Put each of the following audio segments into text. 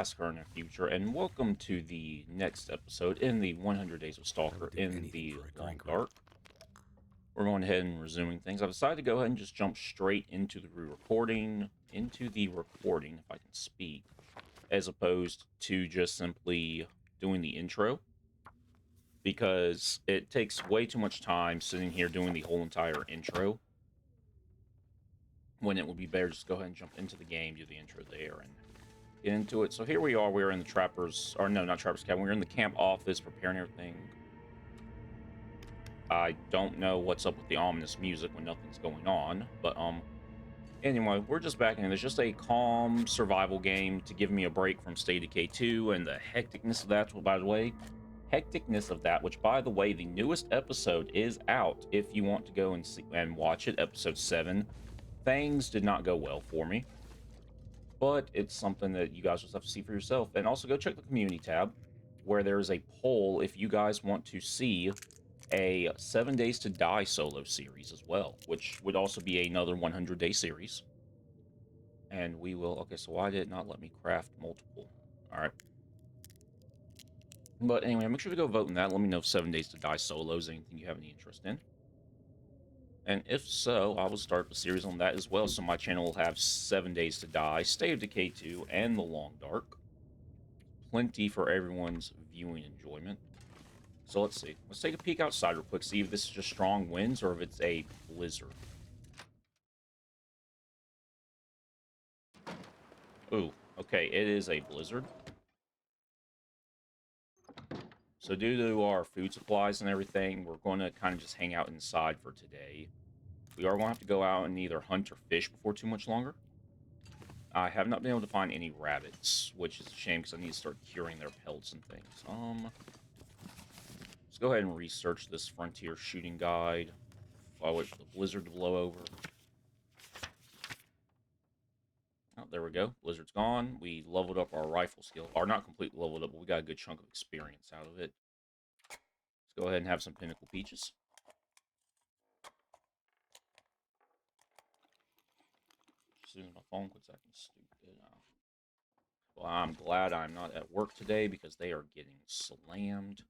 past, current, and future, and welcome to the next episode in the 100 Days of I Stalker would do in anything the for a Long drink, Dark. We're going ahead and resuming things. I've decided to go ahead and just jump straight into the recording, if I can speak, as opposed to just simply doing the intro, because it takes way too much time sitting here doing the whole entire intro, when it would be better just go ahead and jump into the game, do the intro there, and get into it. So here we are. We're in the Trappers, or no, not Trappers cabin. We're in the camp office preparing everything. I don't know what's up with the ominous music when nothing's going on, but anyway, we're just back in. It's just a calm survival game to give me a break from State of Decay 2 and the hecticness of that. Well, by the way, which by the way, the newest episode is out. If you want to go and see and watch it, episode 7. Things did not go well for me, but it's something that you guys just have to see for yourself. And also go check the community tab, where there is a poll if you guys want to see a 7 Days to Die solo series as well, which would also be another 100-day series. And we will... Okay, so why did it not let me craft multiple? All right. But anyway, make sure to go vote in that. Let me know if 7 Days to Die solo is anything you have any interest in. And if so, I will start the series on that as well. So my channel will have 7 Days to Die, State of Decay 2, and The Long Dark. Plenty for everyone's viewing enjoyment. So let's see. Let's take a peek outside real quick, see if this is just strong winds or if it's a blizzard. Ooh, okay, it is a blizzard. So due to our food supplies and everything, we're going to kind of just hang out inside for today. We are going to have to go out and either hunt or fish before too much longer. I have not been able to find any rabbits, which is a shame because I need to start curing their pelts and things. Let's go ahead and research this frontier shooting guide while I wait for the blizzard to blow over. Oh, there we go. Blizzard's gone. We leveled up our rifle skill. Or not completely leveled up, but we got a good chunk of experience out of it. Let's go ahead and have some pinnacle peaches. As soon as my phone quits acting stupid. Well, I'm glad I'm not at work today because they are getting slammed.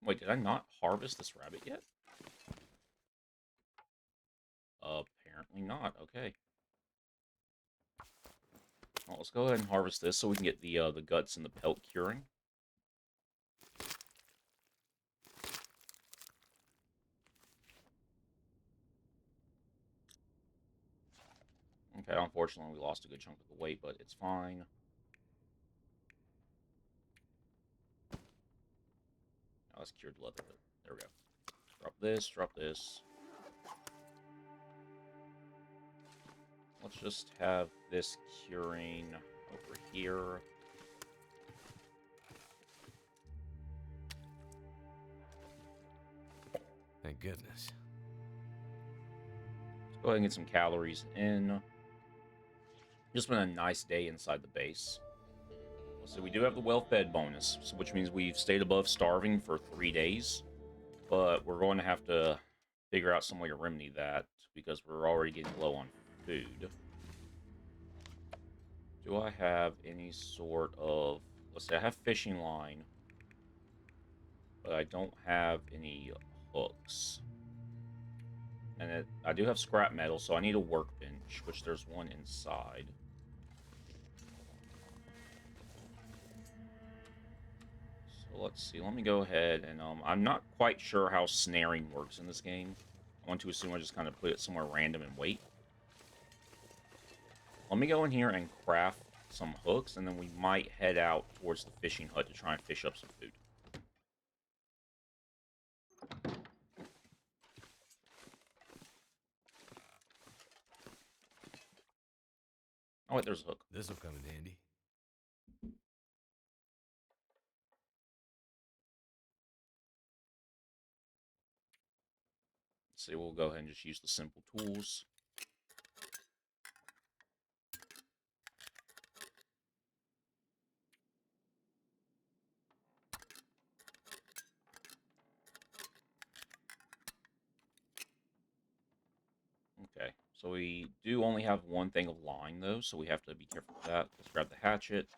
Wait, did I not harvest this rabbit yet? Apparently not. Okay. Well, let's go ahead and harvest this so we can get the guts and the pelt curing. Okay, unfortunately we lost a good chunk of the weight, but it's fine. Now let's cured leather. There we go. Drop this, drop this. Let's just have this curing over here. Thank goodness. Let's go ahead and get some calories in. Just been a nice day inside the base. So we do have the well-fed bonus, which means we've stayed above starving for 3 days. But we're going to have to figure out some way to remedy that because we're already getting low on food. Do I have any sort of... Let's see, I have fishing line, but I don't have any hooks. And I do have scrap metal, so I need a workbench, which there's one inside. So let's see, let me go ahead and... I'm not quite sure how snaring works in this game. I want to assume I just kind of put it somewhere random and wait. Let me go in here and craft some hooks, and then we might head out towards the fishing hut to try and fish up some food. Oh, wait, there's a hook. This'll come in handy. Let's see, we'll go ahead and just use the simple tools. Okay, So we do only have one thing of line, though, so we have to be careful with that. Let's grab the hatchet.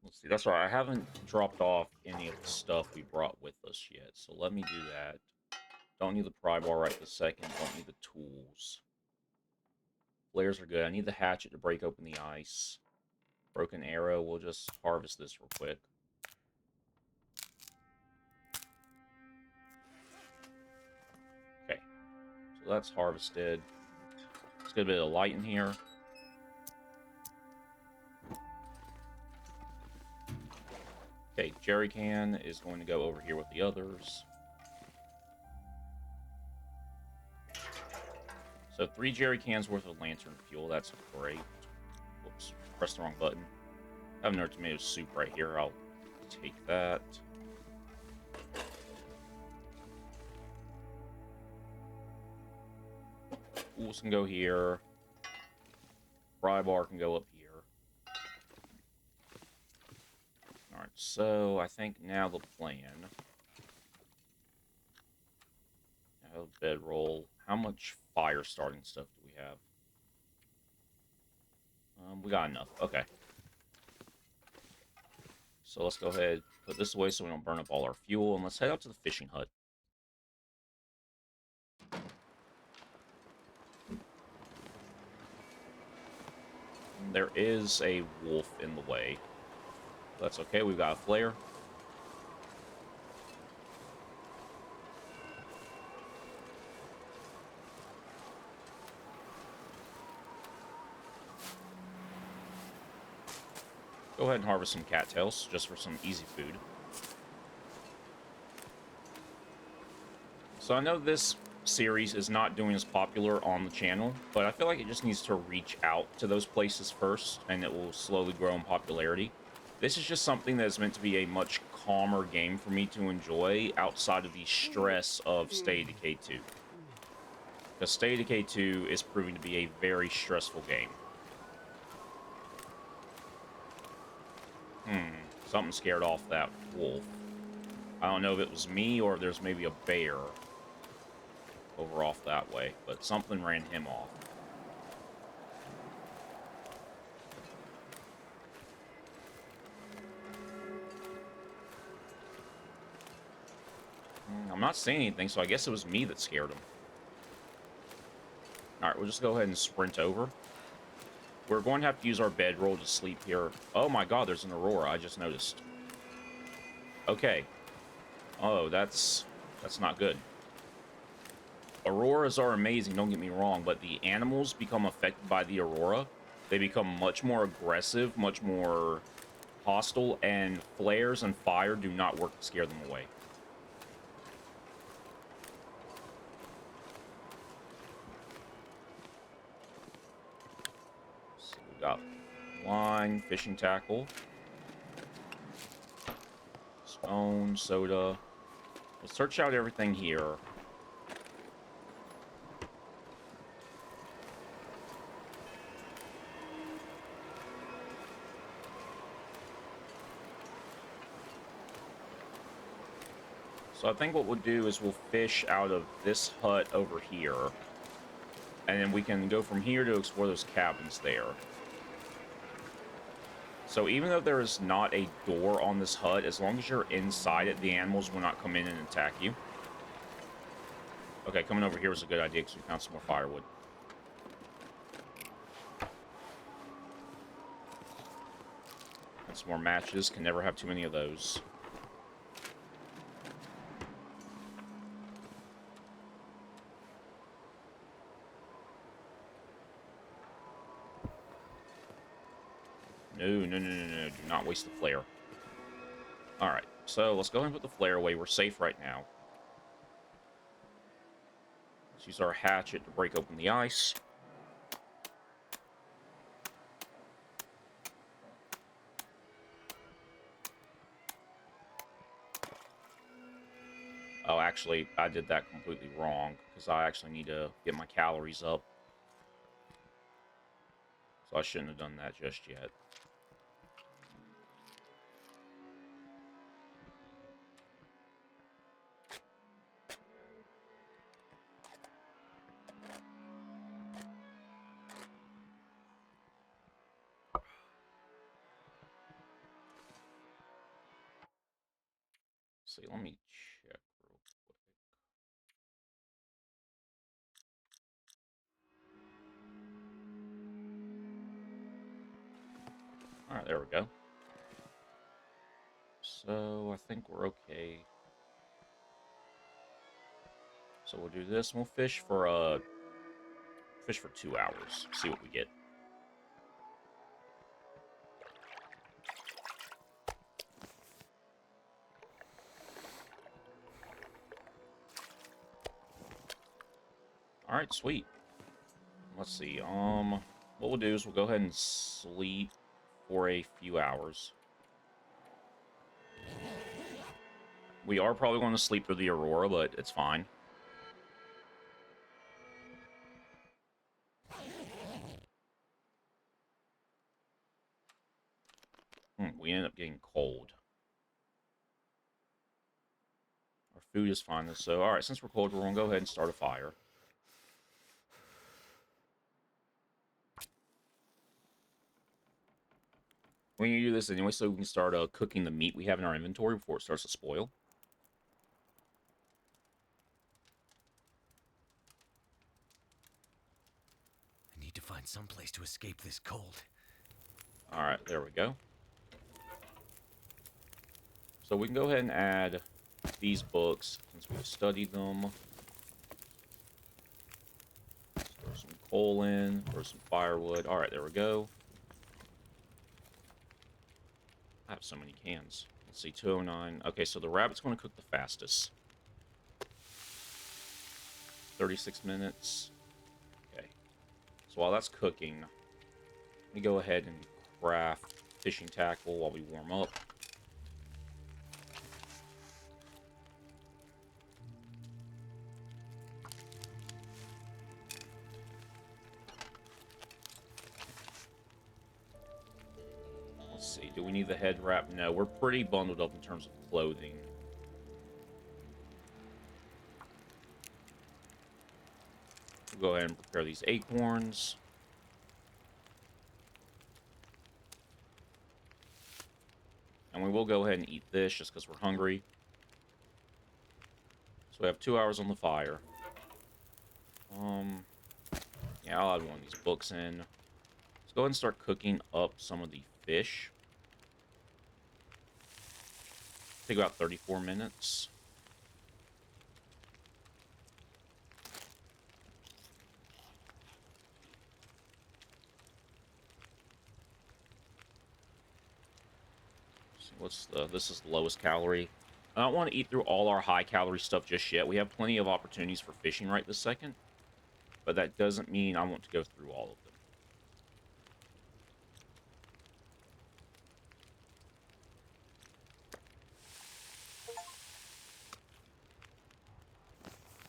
Let's see, that's right, I haven't dropped off any of the stuff we brought with us yet, so let me do that. Don't need the pry bar right this second, don't need the tools. Flares are good. I need the hatchet to break open the ice. Broken arrow, we'll just harvest this real quick. Okay, so that's harvested. Let's get a bit of light in here. Okay, jerry can is going to go over here with the others. So 3 jerry cans worth of lantern fuel. That's great. Whoops, pressed the wrong button. I have another tomato soup right here. I'll take that. Tools can go here. Fry bar can go up here. Alright, so I think now the plan. I have bedroll. How much fire starting stuff do we have? We got enough. Okay. So let's go ahead, put this away so we don't burn up all our fuel, and let's head out to the fishing hut. There is a wolf in the way. That's okay, we've got a flare. Go ahead and harvest some cattails, just for some easy food. So I know this series is not doing as popular on the channel, but I feel like it just needs to reach out to those places first, and it will slowly grow in popularity. This is just something that is meant to be a much calmer game for me to enjoy outside of the stress of State of Decay 2. Because State of Decay 2 is proving to be a very stressful game. Something scared off that wolf. I don't know if it was me or if there's maybe a bear over off that way, but something ran him off. I'm not seeing anything, so I guess it was me that scared him. Alright, we'll just go ahead and sprint over. We're going to have to use our bedroll to sleep here. Oh my god, there's an aurora, I just noticed. Okay. Oh, that's not good. Auroras are amazing, don't get me wrong, but the animals become affected by the aurora. They become much more aggressive, much more hostile, and flares and fire do not work to scare them away. So we got line, fishing tackle, stone, soda. Let's search out everything here. So I think what we'll do is we'll fish out of this hut over here. And then we can go from here to explore those cabins there. So even though there is not a door on this hut, as long as you're inside it, the animals will not come in and attack you. Okay, coming over here was a good idea because we found some more firewood. And some more matches. Can never have too many of those. No. Do not waste the flare. Alright, so let's go ahead and put the flare away. We're safe right now. Let's use our hatchet to break open the ice. Oh, actually, I did that completely wrong, because I actually need to get my calories up. So I shouldn't have done that just yet. see, let me check real quick. All right, there we go. So I think we're okay. So we'll do this. We'll fish for 2 hours. See what we get. All right, sweet. Let's see. What we'll do is we'll go ahead and sleep for a few hours. We are probably going to sleep through the aurora, but it's fine. We end up getting cold. Our food is fine, so all right. Since we're cold, we're gonna go ahead and start a fire. We need to do this anyway, so we can start cooking the meat we have in our inventory before it starts to spoil. I need to find some place to escape this cold. All right, there we go. So we can go ahead and add these books since we've studied them. Let's throw some coal in, throw some firewood. All right, there we go. I have so many cans. Let's see, 209. Okay, so the rabbit's going to cook the fastest. 36 minutes. Okay. So while that's cooking, let me go ahead and craft fishing tackle while we warm up. Let's see, do we need the head wrap? No, we're pretty bundled up in terms of clothing. We'll go ahead and prepare these acorns. And we will go ahead and eat this just because we're hungry. So we have 2 hours on the fire. Yeah, I'll add one of these books in. Let's go ahead and start cooking up some of the fish. Take about 34 minutes. This is the lowest calorie. I don't want to eat through all our high calorie stuff just yet. We have plenty of opportunities for fishing right this second, but that doesn't mean I want to go through all of them.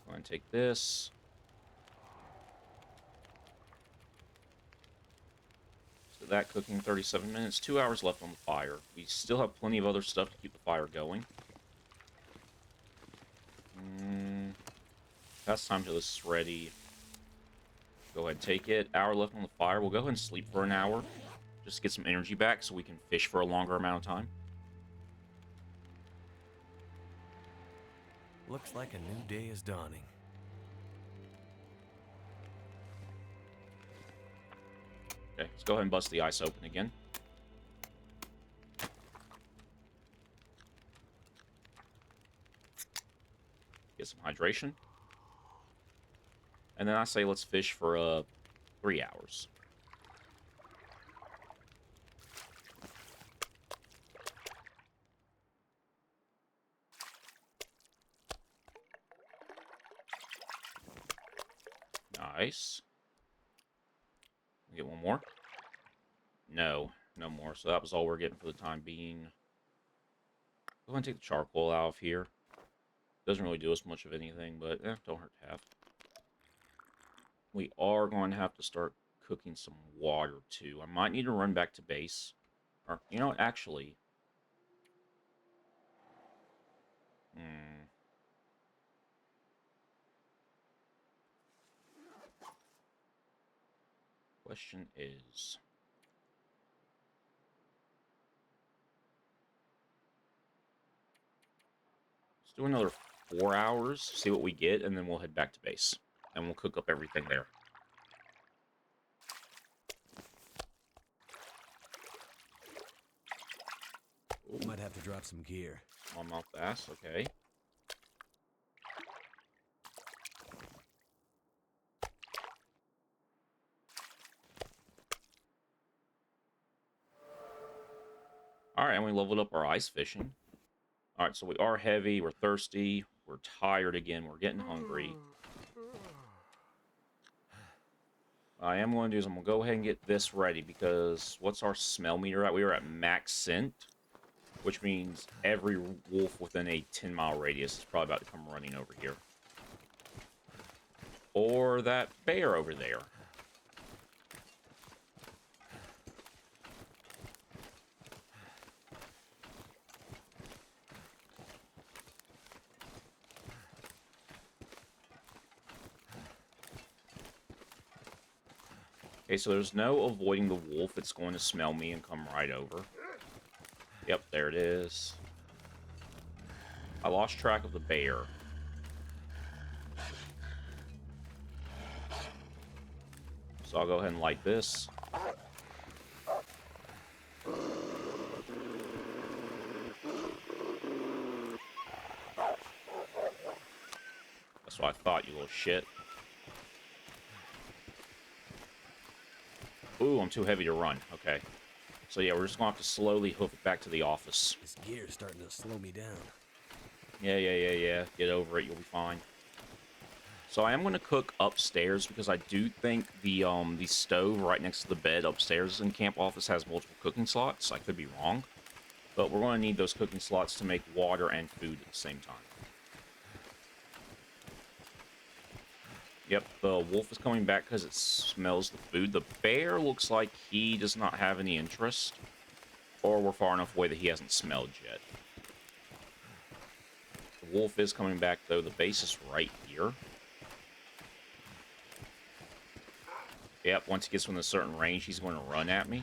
Go ahead and take this. So that cooking 37 minutes, 2 hours left on the fire. We still have plenty of other stuff to keep the fire going. That's time till this is ready. Go ahead and take it. Hour left on the fire. We'll go ahead and sleep for an hour. Just to get some energy back so we can fish for a longer amount of time. Looks like a new day is dawning. Okay, let's go ahead and bust the ice open again. Get some hydration. And then I say let's fish for 3 hours. Nice. Get one more. No, no more. So that was all we're getting for the time being. Go ahead and take the charcoal out of here. Doesn't really do us much of anything, but don't hurt to have. We are going to have to start cooking some water, too. I might need to run back to base. Or, you know what, actually... Question is... do another 4 hours, see what we get, and then we'll head back to base. And we'll cook up everything there. Might have to drop some gear. On mouth bass, okay. Alright, and we leveled up our ice fishing. Alright, so we are heavy, we're thirsty, we're tired again, we're getting hungry. What I am going to do is I'm going to go ahead and get this ready, because what's our smell meter at? We are at max scent, which means every wolf within a 10-mile radius is probably about to come running over here. Or that bear over there. Okay, so there's no avoiding the wolf. It's going to smell me and come right over. Yep, there it is. I lost track of the bear. So I'll go ahead and light this. That's what I thought, you little shit. Ooh, I'm too heavy to run. Okay. So yeah, we're just going to have to slowly hoof it back to the office. This gear's starting to slow me down. Yeah. Get over it. You'll be fine. So I am going to cook upstairs because I do think the stove right next to the bed upstairs in camp office has multiple cooking slots. I could be wrong. But we're going to need those cooking slots to make water and food at the same time. Yep, the wolf is coming back because it smells the food. The bear looks like he does not have any interest. Or we're far enough away that he hasn't smelled yet. The wolf is coming back, though. The base is right here. Yep, once he gets within a certain range, he's going to run at me.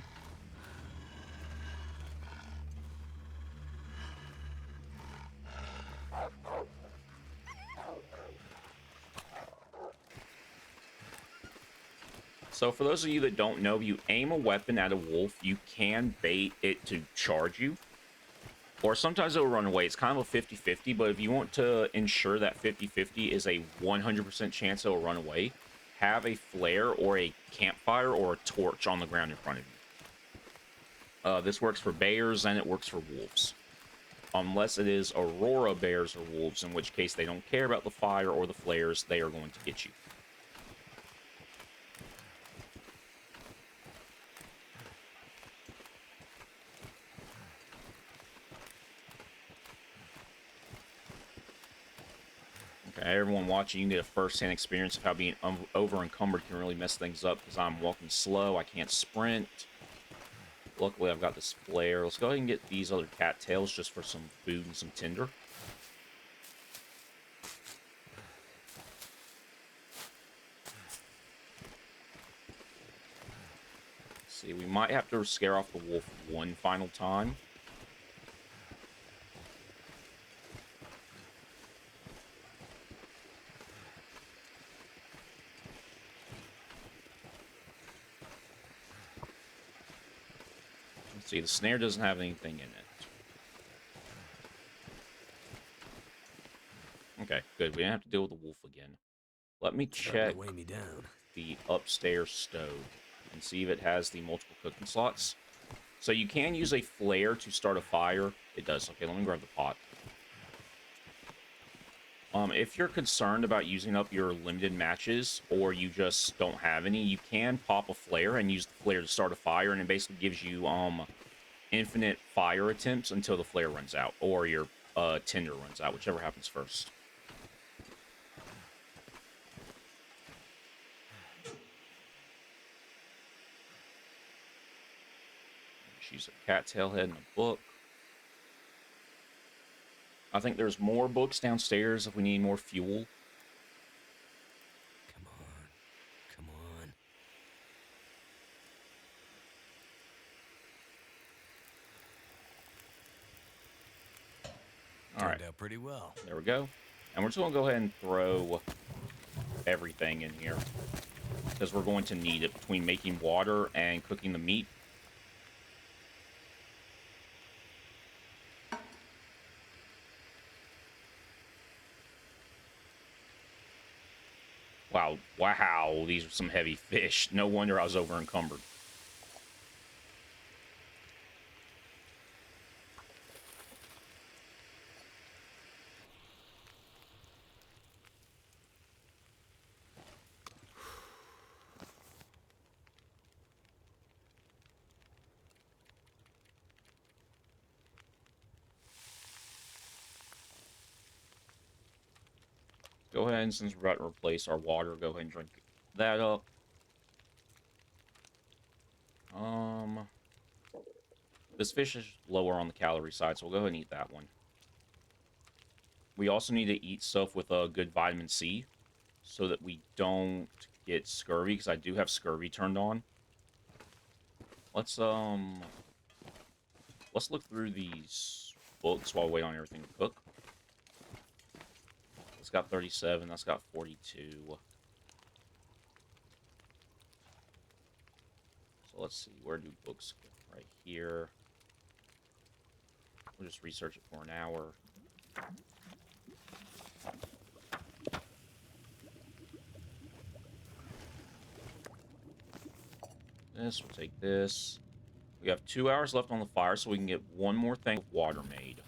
So for those of you that don't know, if you aim a weapon at a wolf, you can bait it to charge you. Or sometimes it'll run away. It's kind of a 50-50, but if you want to ensure that 50-50 is a 100% chance it'll run away, have a flare or a campfire or a torch on the ground in front of you. This works for bears and it works for wolves. Unless it is Aurora bears or wolves, in which case they don't care about the fire or the flares, they are going to get you. Okay, everyone watching, you need a first-hand experience of how being over-encumbered can really mess things up, because I'm walking slow, I can't sprint. Luckily, I've got this flare. Let's go ahead and get these other cattails just for some food and some tinder. Let's see, we might have to scare off the wolf one final time. See, the snare doesn't have anything in it. Okay, good. We didn't have to deal with the wolf again. Let me check Weigh me down. the upstairs stove and see if it has the multiple cooking slots. So you can use a flare to start a fire. It does. Okay, let me grab the pot. If you're concerned about using up your limited matches, or you just don't have any, you can pop a flare and use the flare to start a fire, and it basically gives you infinite fire attempts until the flare runs out, or your tinder runs out, whichever happens first. She's a cattail head in a book. I think there's more books downstairs if we need more fuel. Come on. Come on. All right, turned out pretty well. there we go. And we're just going to go ahead and throw everything in here, because we're going to need it between making water and cooking the meat. Wow, wow, these are some heavy fish. No wonder I was over encumbered. Go ahead and, since we're about to replace our water, go ahead and drink that up. This fish is lower on the calorie side, so we'll go ahead and eat that one. We also need to eat stuff with a good vitamin C, so that we don't get scurvy, because I do have scurvy turned on. Let's look through these books while we wait on everything to cook. It's got 37, that's got 42. So let's see, where do books go? Right here. We'll just research it for an hour. This, we'll take this. We have 2 hours left on the fire, so we can get one more thing of water made.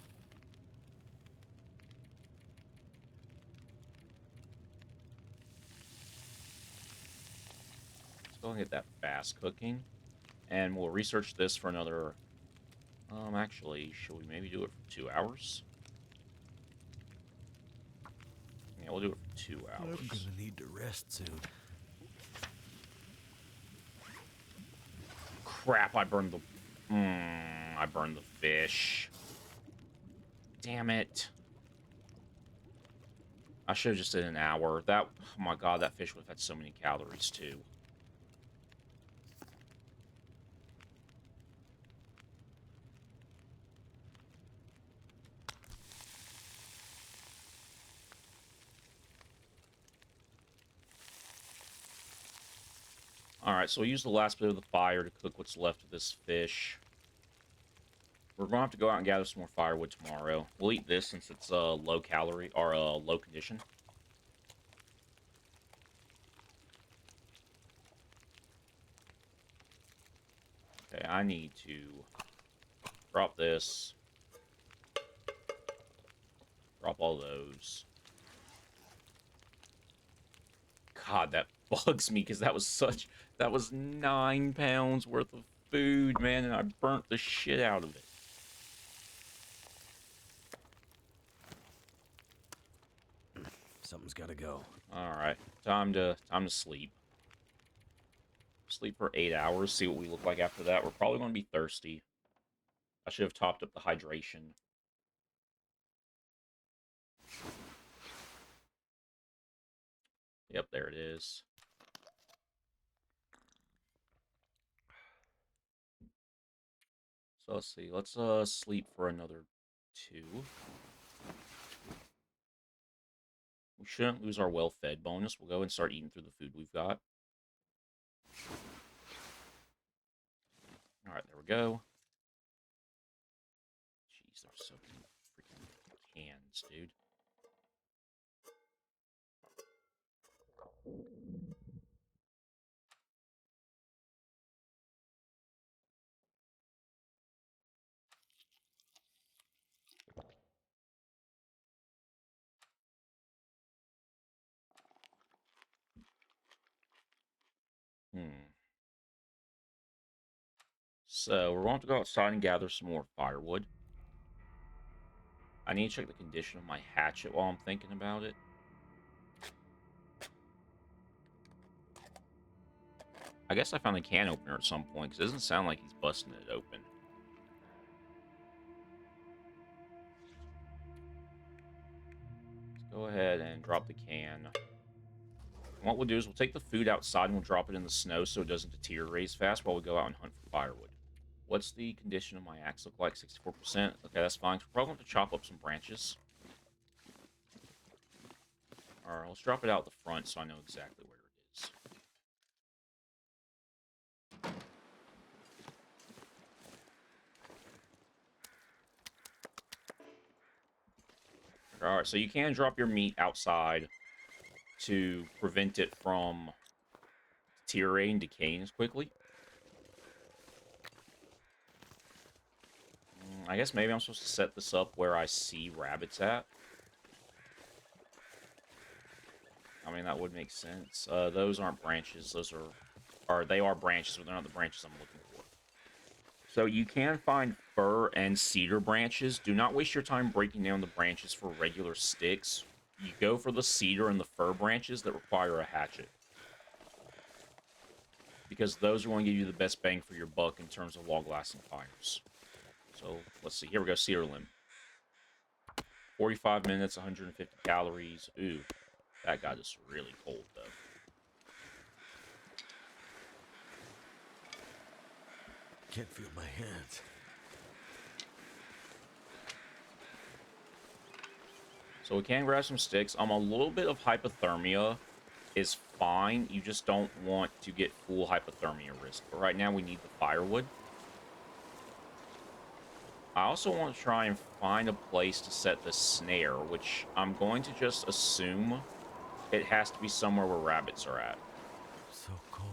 Let's go and get that fast cooking. And we'll research this for another... actually, should we maybe do it for 2 hours? Yeah, we'll do it for 2 hours. I'm gonna need to rest soon. Crap, I burned the... I burned the fish. Damn it. I should have just did an hour. That... Oh my god, that fish would have had so many calories, too. Alright, so we use the last bit of the fire to cook what's left of this fish. We're going to have to go out and gather some more firewood tomorrow. We'll eat this since it's low calorie, or low condition. Okay, I need to drop this. Drop all those. God, that bugs me, because that was 9 pounds worth of food, man, and I burnt the shit out of it. Something's gotta go. Alright, time to sleep. Sleep for 8 hours, see what we look like after that. We're probably going to be thirsty. I should have topped up the hydration. Yep, there it is. So let's see. Let's sleep for another 2. We shouldn't lose our well-fed bonus. We'll go and start eating through the food we've got. Alright, there we go. Jeez, there's so many freaking cans, dude. So, we're going to go outside and gather some more firewood. I need to check the condition of my hatchet while I'm thinking about it. I guess I found the can opener at some point, because it doesn't sound like he's busting it open. Let's go ahead and drop the can. What we'll do is we'll take the food outside and we'll drop it in the snow so it doesn't deteriorate as fast while we go out and hunt for firewood. What's the condition of my axe look like? 64%. Okay, that's fine. We're probably going to chop up some branches. Alright, let's drop it out the front so I know exactly where it is. Alright, so you can drop your meat outside to prevent it from deteriorating, decaying as quickly. I guess maybe I'm supposed to set this up where I see rabbits at. I mean, that would make sense. Those aren't branches. Those are... Or they are branches, but they're not the branches I'm looking for. So you can find fir and cedar branches. Do not waste your time breaking down the branches for regular sticks. You go for the cedar and the fir branches that require a hatchet, because those are going to give you the best bang for your buck in terms of long-lasting fires. So, let's see. Here we go, cedar limb. 45 minutes, 150 calories. Ooh, that got us really cold, though. Can't feel my hands. So we can grab some sticks. A little bit of hypothermia is fine. You just don't want to get full hypothermia risk. But right now we need the firewood. I also want to try and find a place to set the snare, which I'm going to just assume it has to be somewhere where rabbits are at. So cold.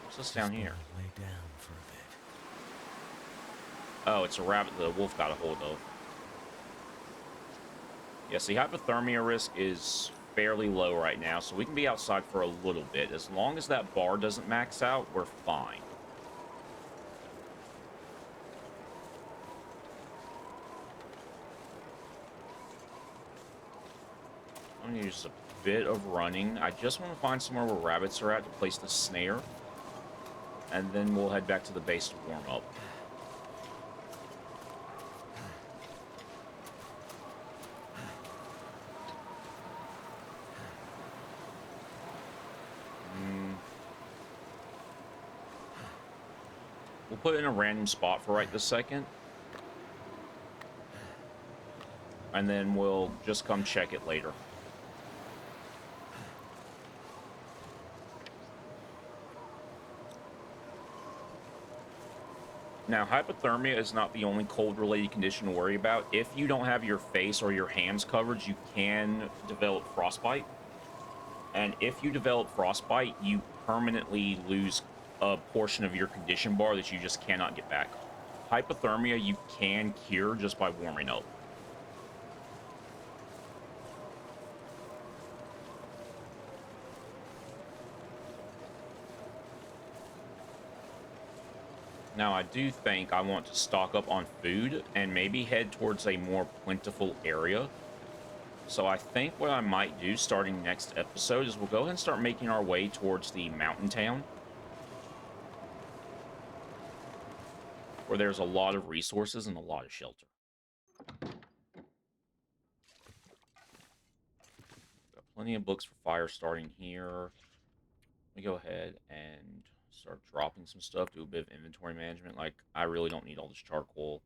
What's this down here? Lay down for a bit. Oh, it's a rabbit the wolf got a hold of. Yeah, see, hypothermia risk is fairly low right now, so we can be outside for a little bit. As long as that bar doesn't max out, we're fine. I'm going to use a bit of running. I just want to find somewhere where rabbits are at to place the snare. And then we'll head back to the base to warm up. We'll put it in a random spot for right this second. And then we'll just come check it later. Now, hypothermia is not the only cold-related condition to worry about. If you don't have your face or your hands covered, you can develop frostbite. And if you develop frostbite, you permanently lose a portion of your condition bar that you just cannot get back. Hypothermia you can cure just by warming up. Now, I do think I want to stock up on food and maybe head towards a more plentiful area. So I think what I might do starting next episode is we'll go ahead and start making our way towards the mountain town, where there's a lot of resources and a lot of shelter. Got plenty of books for fire starting here. Let me go ahead and start dropping some stuff, do a bit of inventory management. Like, I really don't need all this charcoal.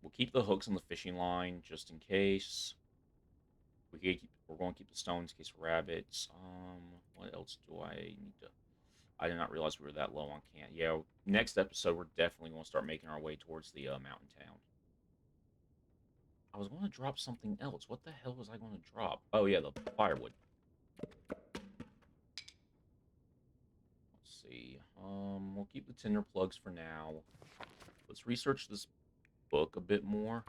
We'll keep the hooks on the fishing line just in case. We're going to keep the stones in case of rabbits. What else do I need to... I did not realize we were that low on can. Yeah, next episode, we're definitely going to start making our way towards the mountain town. I was going to drop something else. What the hell was I going to drop? Oh, yeah, the firewood. Let's see. We'll keep the tinder plugs for now. Let's research this book a bit more.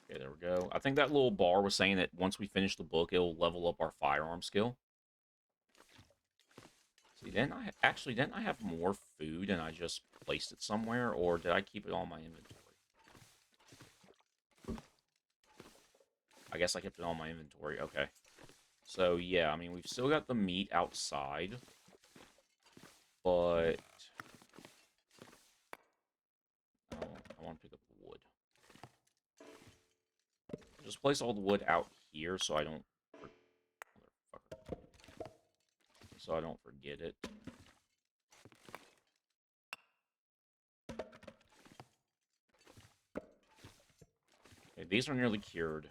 Okay, there we go. I think that little bar was saying that once we finish the book, it'll level up our firearm skill. See, didn't I have more food and I just placed it somewhere, or did I keep it all in my inventory? I guess I kept it all in my inventory. Okay. So, yeah, I mean, we've still got the meat outside, but I want to pick up the wood. Just place all the wood out here so I don't... So I don't forget it. these are nearly cured.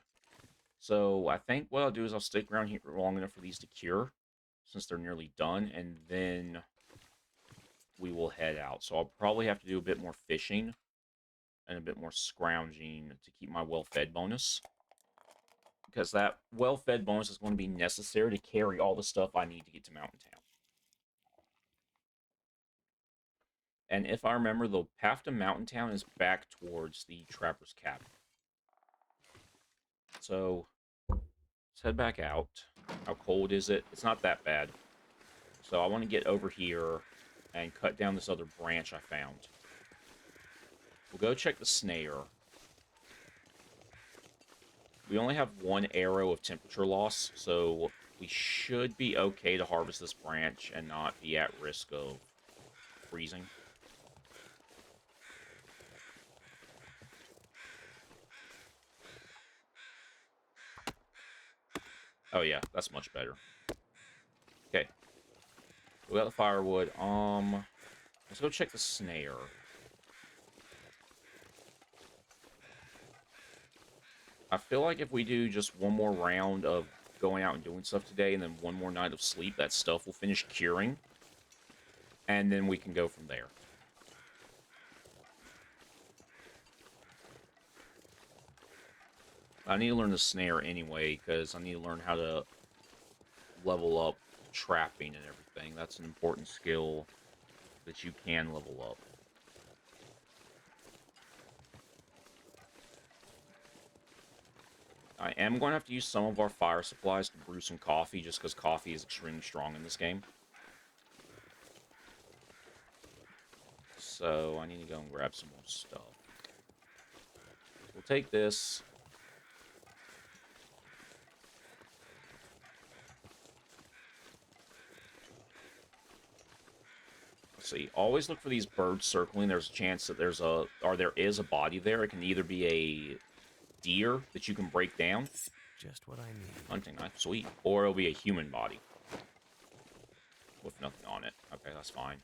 So I think what I'll do is I'll stick around here long enough for these to cure, since they're nearly done, and then we will head out. So I'll probably have to do a bit more fishing and a bit more scrounging to keep my well-fed bonus. Because that well-fed bonus is going to be necessary to carry all the stuff I need to get to Mountain Town. And if I remember, the path to Mountain Town is back towards the Trapper's Cabin. So, let's head back out. How cold is it? It's not that bad. So I want to get over here and cut down this other branch I found. We'll go check the snare. We only have one arrow of temperature loss, so we should be okay to harvest this branch and not be at risk of freezing. Oh yeah, that's much better. Okay. We got the firewood. Let's go check the snare. I feel like if we do just one more round of going out and doing stuff today, and then one more night of sleep, that stuff will finish curing. And then we can go from there. I need to learn the snare anyway, because I need to learn how to level up trapping and everything. That's an important skill that you can level up. I am going to have to use some of our fire supplies to brew some coffee, just because coffee is extremely strong in this game. So I need to go and grab some more stuff. We'll take this. Let's see. Always look for these birds circling. There's a chance that there is a body there. It can either be a deer that you can break down. Just what I need. Hunting knife, sweet. Or it'll be a human body. With nothing on it. Okay, that's fine.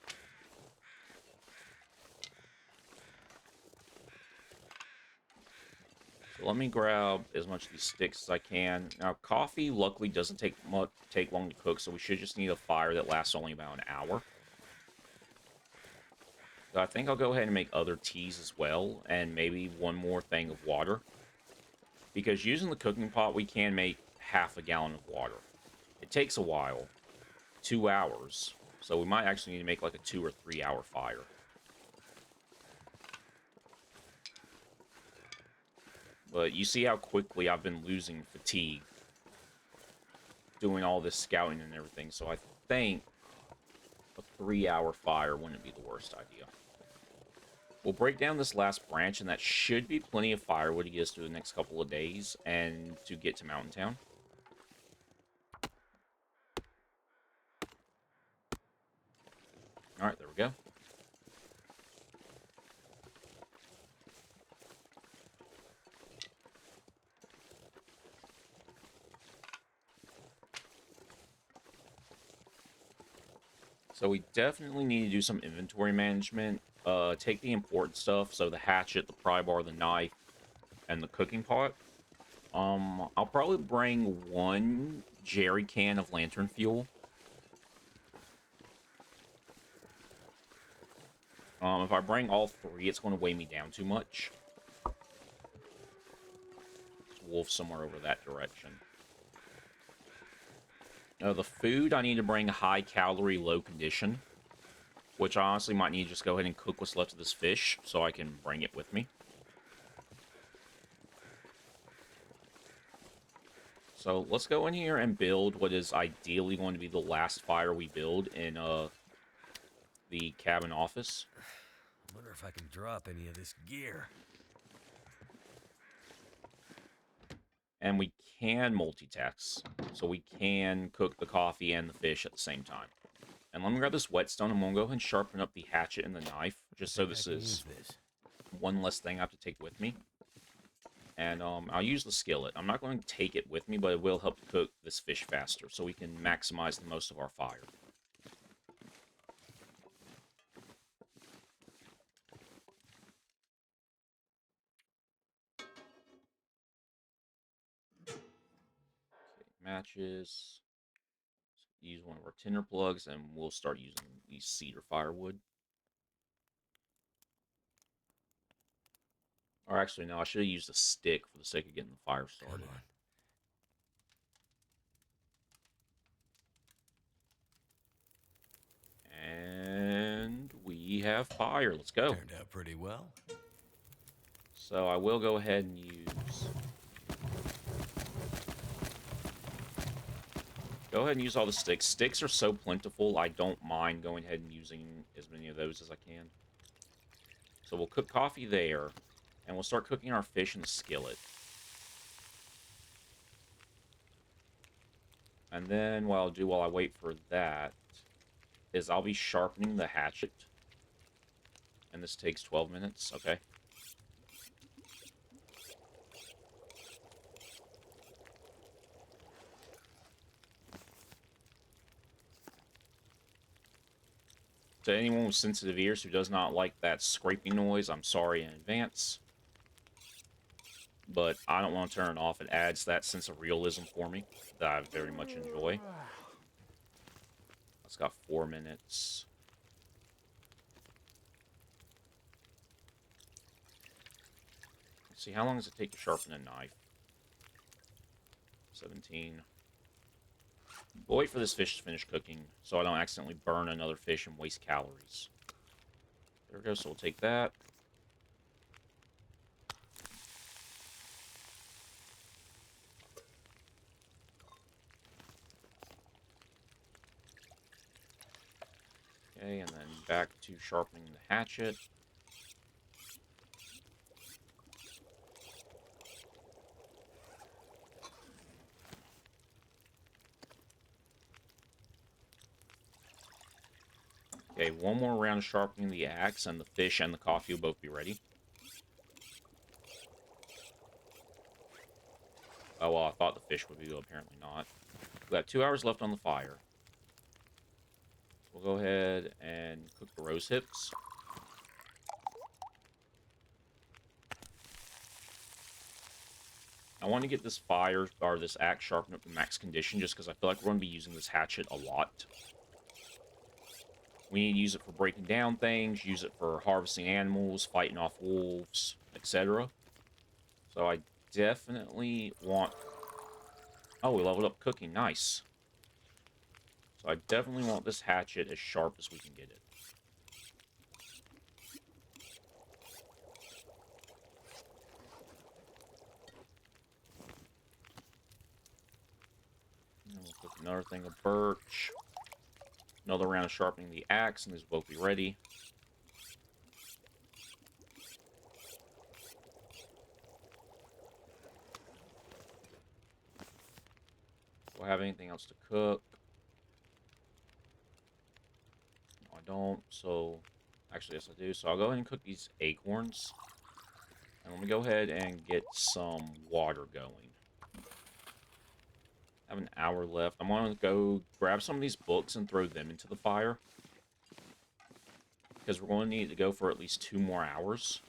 So let me grab as much of these sticks as I can. Now, coffee, luckily, doesn't take long to cook, so we should just need a fire that lasts only about an hour. So I think I'll go ahead and make other teas as well, and maybe one more thing of water. Because using the cooking pot, we can make half a gallon of water. It takes a while. 2 hours. So we might actually need to make like a 2 or 3 hour fire. But you see how quickly I've been losing fatigue doing all this scouting and everything. So I think a 3-hour fire wouldn't be the worst idea. We'll break down this last branch, and that should be plenty of firewood to get us through the next couple of days and to get to Mountain Town. Alright, there we go. So we definitely need to do some inventory management. Take the important stuff, so the hatchet, the pry bar, the knife, and the cooking pot. I'll probably bring one jerry can of lantern fuel. If I bring all three, it's going to weigh me down too much. There's wolf somewhere over that direction. The food, I need to bring high calorie, low condition. Which I honestly might need to just go ahead and cook what's left of this fish, so I can bring it with me. So let's go in here and build what is ideally going to be the last fire we build in the cabin office. I wonder if I can drop any of this gear. And we can multitask, so we can cook the coffee and the fish at the same time. And let me grab this whetstone, and we'll go ahead and sharpen up the hatchet and the knife, just so this is one less thing I have to take with me. And I'll use the skillet. I'm not going to take it with me, but it will help to cook this fish faster, so we can maximize the most of our fire. matches. Use one of our tinder plugs, and we'll start using these cedar firewood. Or actually, no, I should have used a stick for the sake of getting the fire started. Come on. And we have fire. Let's go. Turned out pretty well. So I will go ahead and use... Go ahead and use all the sticks. Sticks are so plentiful, I don't mind going ahead and using as many of those as I can. So we'll cook coffee there, and we'll start cooking our fish in the skillet. And then what I'll do while I wait for that is I'll be sharpening the hatchet. And this takes 12 minutes, okay. To anyone with sensitive ears who does not like that scraping noise, I'm sorry in advance. But I don't want to turn it off. It adds that sense of realism for me that I very much enjoy. It's got 4 minutes. Let's see, how long does it take to sharpen a knife? 17. We'll wait for this fish to finish cooking so I don't accidentally burn another fish and waste calories. There we go, so we'll take that. Okay, and then back to sharpening the hatchet. Okay, one more round of sharpening the axe, and the fish and the coffee will both be ready. Oh, well, I thought the fish would be, apparently not. We've got 2 hours left on the fire. We'll go ahead and cook the rose hips. I want to get this fire, or this axe sharpened up to max condition, just because I feel like we're going to be using this hatchet a lot. We need to use it for breaking down things, use it for harvesting animals, fighting off wolves, etc. So I definitely want... Oh, we leveled up cooking. Nice. So I definitely want this hatchet as sharp as we can get it. And we'll cook another thing of birch. Another round of sharpening the axe, and these will both be ready. Do I have anything else to cook? No, I don't. So, actually, yes, I do. So I'll go ahead and cook these acorns. And let me go ahead and get some water going. I have an hour left. I'm going to go grab some of these books and throw them into the fire. Because we're going to need to go for at least 2 more hours.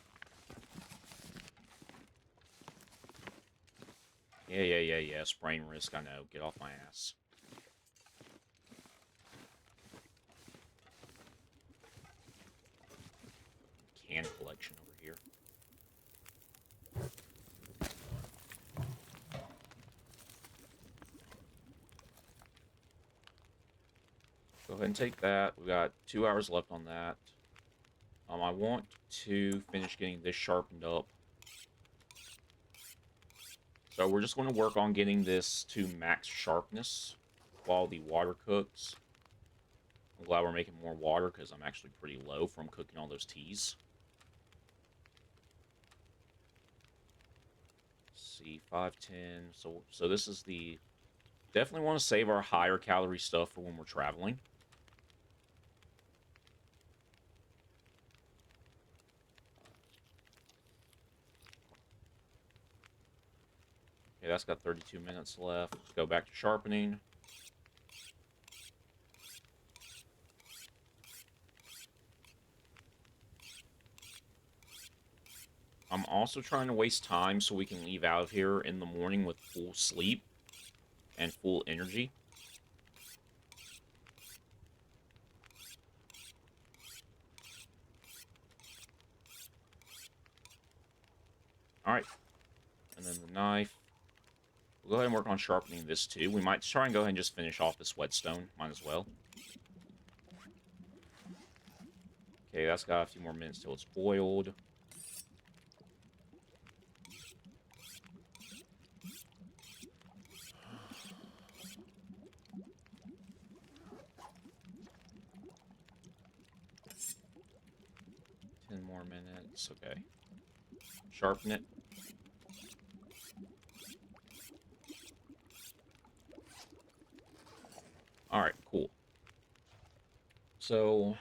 Yeah. Sprain risk, I know. Get off my ass. Can collection over here. Go ahead and take that. We've got 2 hours left on that. I want to finish getting this sharpened up. So we're just going to work on getting this to max sharpness while the water cooks. I'm glad we're making more water because I'm actually pretty low from cooking all those teas. Let's see, 510. So this is the... Definitely want to save our higher calorie stuff for when we're traveling. Okay, that's got 32 minutes left. Let's go back to sharpening. I'm also trying to waste time so we can leave out of here in the morning with full sleep and full energy. All right, and then the knife. We'll go ahead and work on sharpening this too. We might try and go ahead and just finish off this whetstone. Might as well. Okay, that's got a few more minutes till it's boiled. Ten more minutes. Okay. Sharpen it. All right, cool. So,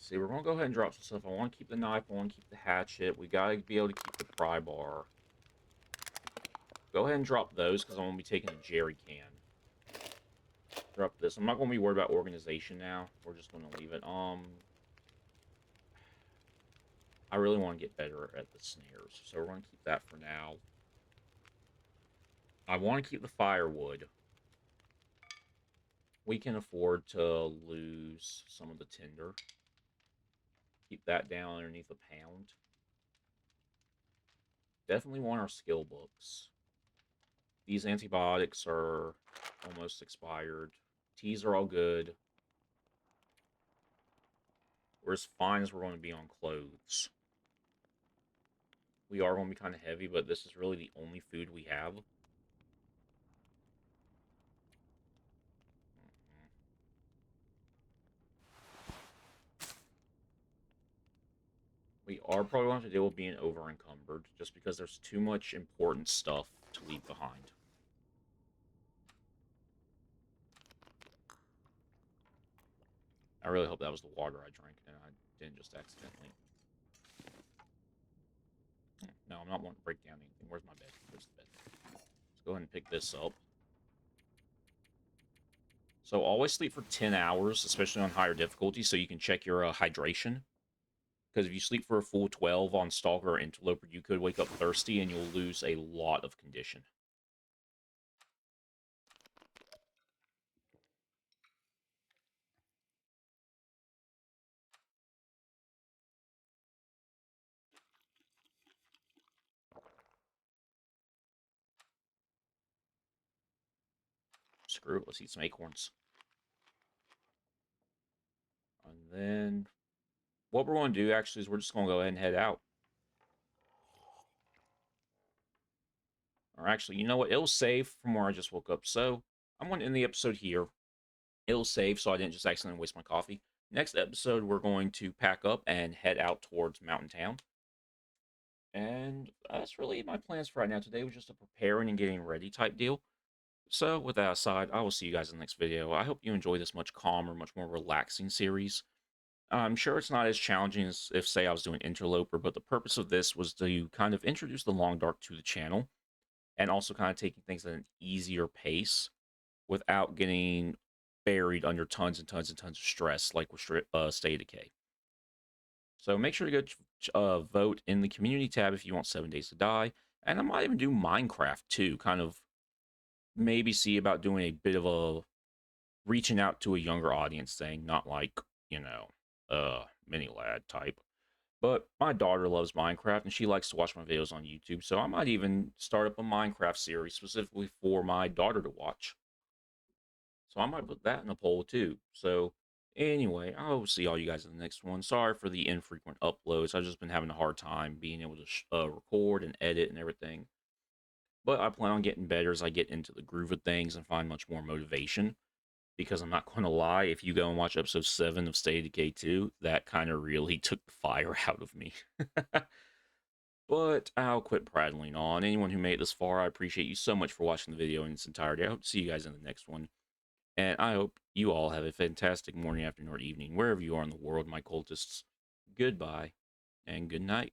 see, we're going to go ahead and drop some stuff. I want to keep the knife. I want to keep the hatchet. We got to be able to keep the pry bar. Go ahead and drop those because I'm going to be taking a jerry can. Drop this. I'm not going to be worried about organization now. We're just going to leave it. I really want to get better at the snares, so we're going to keep that for now. I want to keep the firewood. We can afford to lose some of the tinder. Keep that down underneath a pound. Definitely want our skill books. These antibiotics are almost expired. Teas are all good. We're as fine as we're going to be on clothes. We are going to be kind of heavy, but this is really the only food we have. We are probably going to have to deal with being over encumbered just because there's too much important stuff to leave behind. I really hope that was the water I drank and I didn't just accidentally. No, I'm not wanting to break down anything. Where's my bed? Where's the bed? Let's go ahead and pick this up. So always sleep for 10 hours, especially on higher difficulty, so you can check your hydration. Because if you sleep for a full 12 on Stalker or Interloper, you could wake up thirsty and you'll lose a lot of condition. Screw it, let's eat some acorns. And then what we're going to do actually is we're just going to go ahead and head out. Or actually, you know what? It'll save from where I just woke up. So I'm going to end the episode here. It'll save so I didn't just accidentally waste my coffee. Next episode, we're going to pack up and head out towards Mountain Town. And that's really my plans for right now. Today was just a preparing and getting ready type deal. So with that aside, I will see you guys in the next video. I hope you enjoy this much calmer, much more relaxing series. I'm sure it's not as challenging as if, say, I was doing Interloper, but the purpose of this was to kind of introduce the Long Dark to the channel and also kind of taking things at an easier pace without getting buried under tons and tons and tons of stress like with State of Decay. So make sure to go vote in the community tab if you want 7 Days to Die. And I might even do Minecraft too, kind of maybe see about doing a bit of a reaching out to a younger audience thing, not like, you know, mini lad type. But my daughter loves Minecraft and she likes to watch my videos on YouTube, so I might even start up a Minecraft series specifically for my daughter to watch. So I might put that in a poll too. So anyway, I'll see all you guys in the next one. Sorry for the infrequent uploads. I've just been having a hard time being able to record and edit and everything. But I plan on getting better as I get into the groove of things and find much more motivation. Because I'm not going to lie, if you go and watch episode 7 of State of Decay 2, that kind of really took the fire out of me. But I'll quit prattling on. Anyone who made it this far, I appreciate you so much for watching the video in its entirety. I hope to see you guys in the next one. And I hope you all have a fantastic morning, afternoon, or evening, wherever you are in the world, my cultists. Goodbye, and good night.